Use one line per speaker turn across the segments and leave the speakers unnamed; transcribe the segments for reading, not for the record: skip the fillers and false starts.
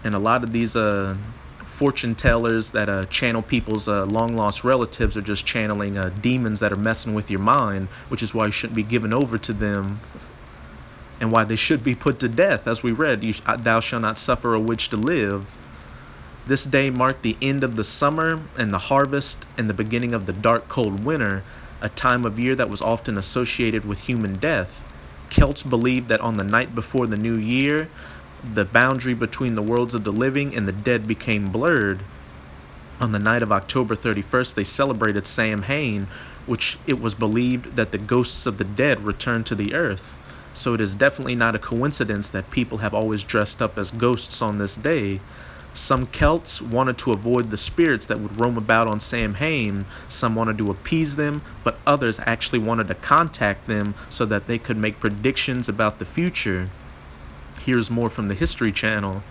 And a lot of these fortune tellers that channel people's long lost relatives are just channeling demons that are messing with your mind, which is why you shouldn't be given over to them, and why they should be put to death. As we read, thou shalt not suffer a witch to live. This day marked the end of the summer and the harvest and the beginning of the dark, cold winter, a time of year that was often associated with human death. Celts believed that on the night before the new year, the boundary between the worlds of the living and the dead became blurred. On the night of October 31st, they celebrated Samhain, which it was believed that the ghosts of the dead returned to the earth. So it is definitely not a coincidence that people have always dressed up as ghosts on this day. Some Celts wanted to avoid the spirits that would roam about on Samhain, some wanted to appease them, but others actually wanted to contact them so that they could make predictions about the future. Here's more from the History Channel.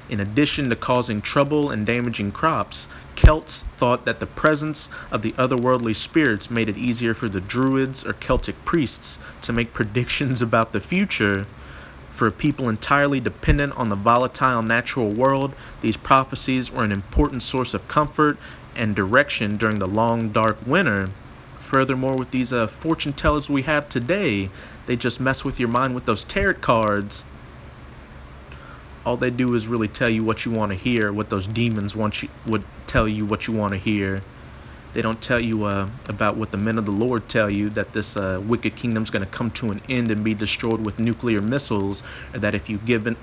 In addition to causing trouble and damaging crops, Celts thought that the presence of the otherworldly spirits made it easier for the Druids or Celtic priests to make predictions about the future. For a people entirely dependent on the volatile natural world, these prophecies were an important source of comfort and direction during the long, dark winter. Furthermore, with these fortune tellers we have today, they just mess with your mind with those tarot cards. All they do is really tell you what you want to hear, what those demons would tell you what you want to hear. They don't tell you about what the men of the Lord tell you, that this wicked kingdom is going to come to an end and be destroyed with nuclear missiles, or that if you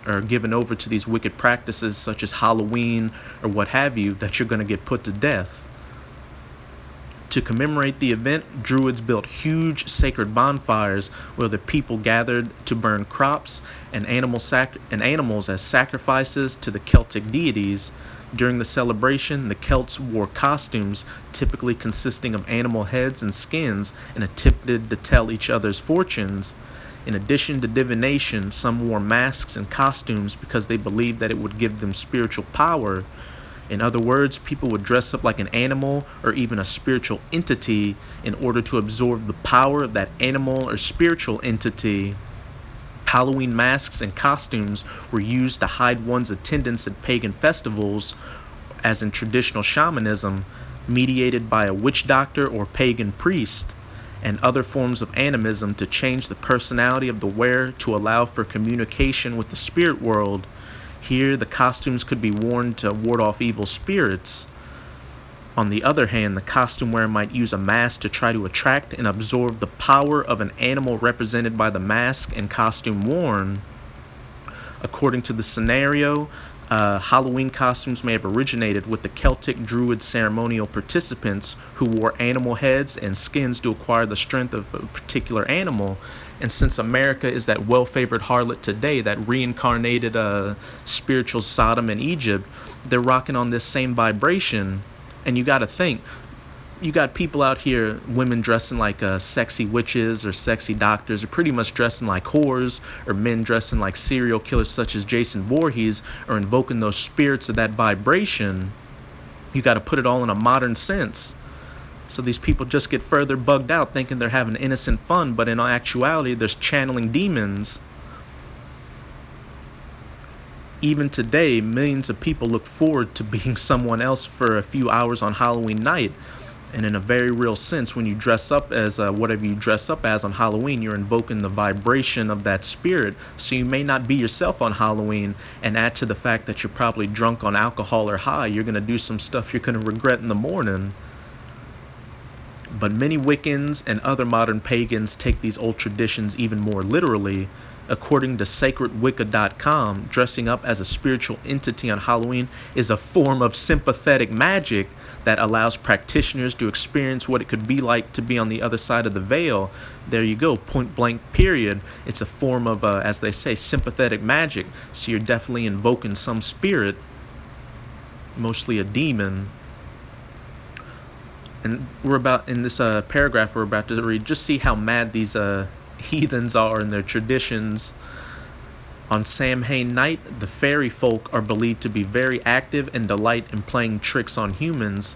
are given over to these wicked practices such as Halloween or what have you, that you're going to get put to death. To commemorate the event, Druids built huge sacred bonfires where the people gathered to burn crops and animals as sacrifices to the Celtic deities. During the celebration, the Celts wore costumes typically consisting of animal heads and skins and attempted to tell each other's fortunes. In addition to divination, some wore masks and costumes because they believed that it would give them spiritual power. In other words, people would dress up like an animal or even a spiritual entity in order to absorb the power of that animal or spiritual entity. Halloween masks and costumes were used to hide one's attendance at pagan festivals, as in traditional shamanism, mediated by a witch doctor or pagan priest, and other forms of animism to change the personality of the wearer to allow for communication with the spirit world. Here, the costumes could be worn to ward off evil spirits. On the other hand, the costume wearer might use a mask to try to attract and absorb the power of an animal represented by the mask and costume worn. According to the scenario, Halloween costumes may have originated with the Celtic Druid ceremonial participants who wore animal heads and skins to acquire the strength of a particular animal. And since America is that well-favored harlot today, that reincarnated spiritual Sodom in Egypt, they're rocking on this same vibration. And you got to think, you got people out here, women dressing like sexy witches or sexy doctors, or pretty much dressing like whores, or men dressing like serial killers such as Jason Voorhees, or invoking those spirits of that vibration. You got to put it all in a modern sense. So these people just get further bugged out thinking they're having innocent fun, but in actuality, they're channeling demons. Even today, millions of people look forward to being someone else for a few hours on Halloween night. And in a very real sense, when you dress up as whatever you dress up as on Halloween, you're invoking the vibration of that spirit. So you may not be yourself on Halloween, and add to the fact that you're probably drunk on alcohol or high, you're going to do some stuff you're going to regret in the morning. But many Wiccans and other modern pagans take these old traditions even more literally. According to SacredWicca.com, dressing up as a spiritual entity on Halloween is a form of sympathetic magic that allows practitioners to experience what it could be like to be on the other side of the veil. There you go, point blank period. It's a form of, as they say, sympathetic magic. So you're definitely invoking some spirit, mostly a demon. And we're about, in this paragraph we're about to read, just see how mad these heathens are in their traditions. On Samhain night, the fairy folk are believed to be very active and delight in playing tricks on humans.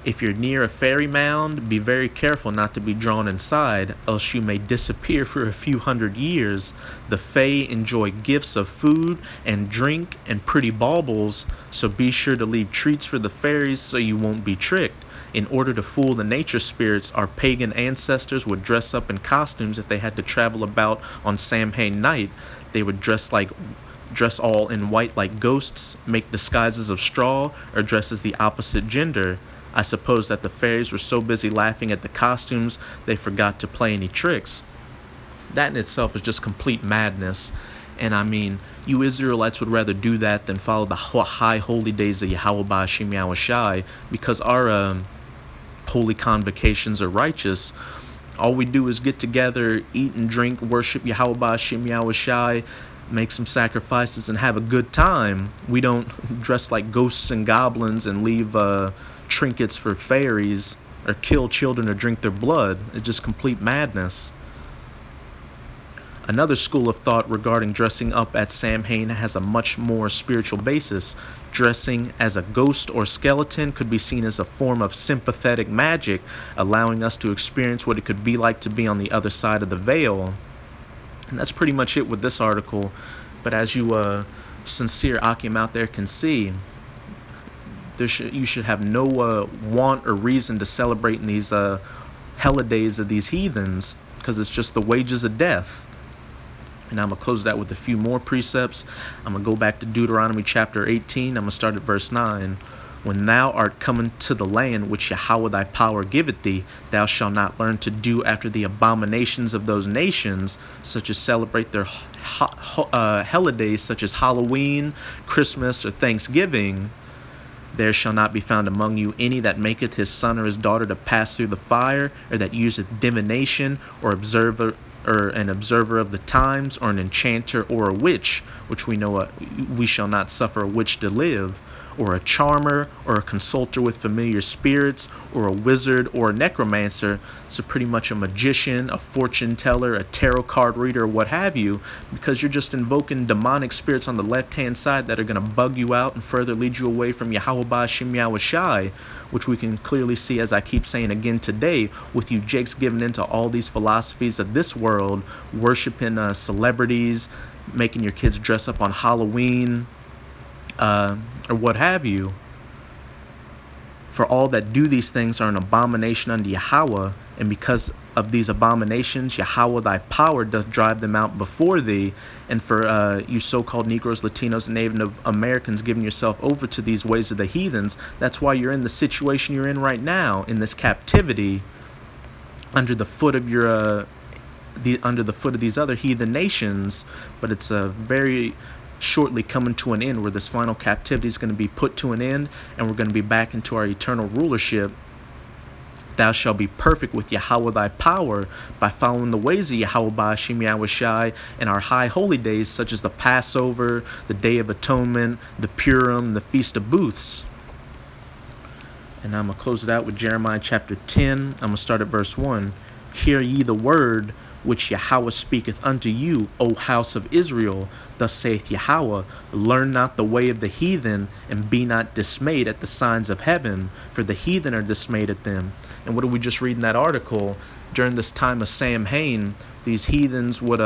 If you're near a fairy mound, be very careful not to be drawn inside, else you may disappear for a few hundred years. The Fae enjoy gifts of food and drink and pretty baubles, so be sure to leave treats for the fairies so you won't be tricked. In order to fool the nature spirits, our pagan ancestors would dress up in costumes if they had to travel about on Samhain night. They would dress all in white like ghosts, make disguises of straw, or dress as the opposite gender. I suppose that the fairies were so busy laughing at the costumes they forgot to play any tricks. That in itself is just complete madness. And I mean, you Israelites would rather do that than follow the high holy days of Yahweh Ba'ashim Yahushai, because our holy convocations are righteous. All we do is get together, eat and drink, worship Yahweh Ba'ashim Yahushai, make some sacrifices, and have a good time. We don't dress like ghosts and goblins and leave trinkets for fairies, or kill children or drink their blood. It's just complete madness. Another school of thought regarding dressing up at Samhain has a much more spiritual basis. Dressing as a ghost or skeleton could be seen as a form of sympathetic magic, allowing us to experience what it could be like to be on the other side of the veil. And that's pretty much it with this article. But as you sincere Akim out there can see, you should have no want or reason to celebrate in these holidays of these heathens, because it's just the wages of death. And I'm going to close that with a few more precepts. I'm going to go back to Deuteronomy chapter 18. I'm going to start at verse 9. When thou art coming to the land which Yahweh thy power giveth thee, thou shalt not learn to do after the abominations of those nations, such as celebrate their holidays such as Halloween, Christmas, or Thanksgiving. There shall not be found among you any that maketh his son or his daughter to pass through the fire, or that useth divination, or an observer of the times, or an enchanter, or a witch, which we know we shall not suffer a witch to live, or a charmer, or a consulter with familiar spirits, or a wizard, or a necromancer. So pretty much a magician, a fortune teller, a tarot card reader, or what have you, because you're just invoking demonic spirits on the left-hand side that are going to bug you out and further lead you away from Yahweh Ba'ashim Yahushai, which we can clearly see, as I keep saying again today, with you jakes giving into all these philosophies of this world, worshiping celebrities, making your kids dress up on Halloween, or what have you. For all that do these things are an abomination unto Yahweh, and because of these abominations Yahweh thy power doth drive them out before thee. And for you so-called Negroes, Latinos, and Native Americans giving yourself over to these ways of the heathens, that's why you're in the situation you're in right now, in this captivity, under the foot of these other heathen nations. But it's a very shortly coming to an end, where this final captivity is going to be put to an end, and we're going to be back into our eternal rulership. Thou shalt be perfect with Yahweh thy power by following the ways of Yahweh Ba'ashim Yahushai in our high holy days, such as the Passover, the Day of Atonement, the Purim, the Feast of Booths. And I'm going to close it out with Jeremiah chapter 10. I'm going to start at verse 1. Hear ye the word which Yahweh speaketh unto you, O house of Israel. Thus saith Yahweh, learn not the way of the heathen, and be not dismayed at the signs of heaven, for the heathen are dismayed at them. And what did we just read in that article? During this time of Samhain, these heathens would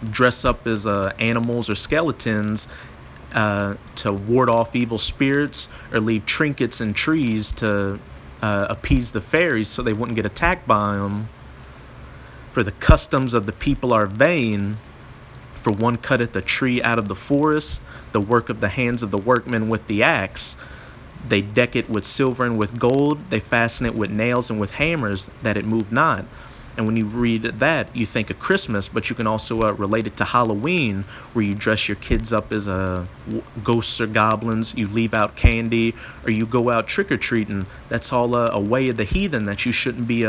dress up as animals or skeletons to ward off evil spirits, or leave trinkets and trees to appease the fairies so they wouldn't get attacked by them. For the customs of the people are vain. For one cutteth a tree out of the forest, the work of the hands of the workmen with the axe. They deck it with silver and with gold. They fasten it with nails and with hammers, that it move not. And when you read that, you think of Christmas, but you can also relate it to Halloween, where you dress your kids up as ghosts or goblins, you leave out candy, or you go out trick-or-treating. That's all a way of the heathen that you shouldn't be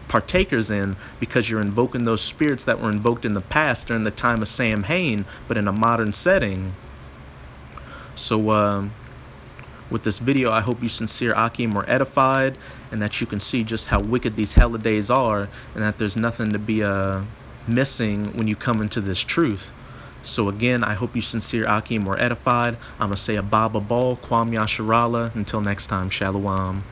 partakers in, because you're invoking those spirits that were invoked in the past during the time of Samhain, but in a modern setting. So with this video, I hope you sincere Akim were edified, and that you can see just how wicked these holidays are, and that there's nothing to be missing when you come into this truth. So again, I hope you sincere Akim were edified. I'm going to say a Baba Ball, Kwam Yasharala. Until next time, Shalom.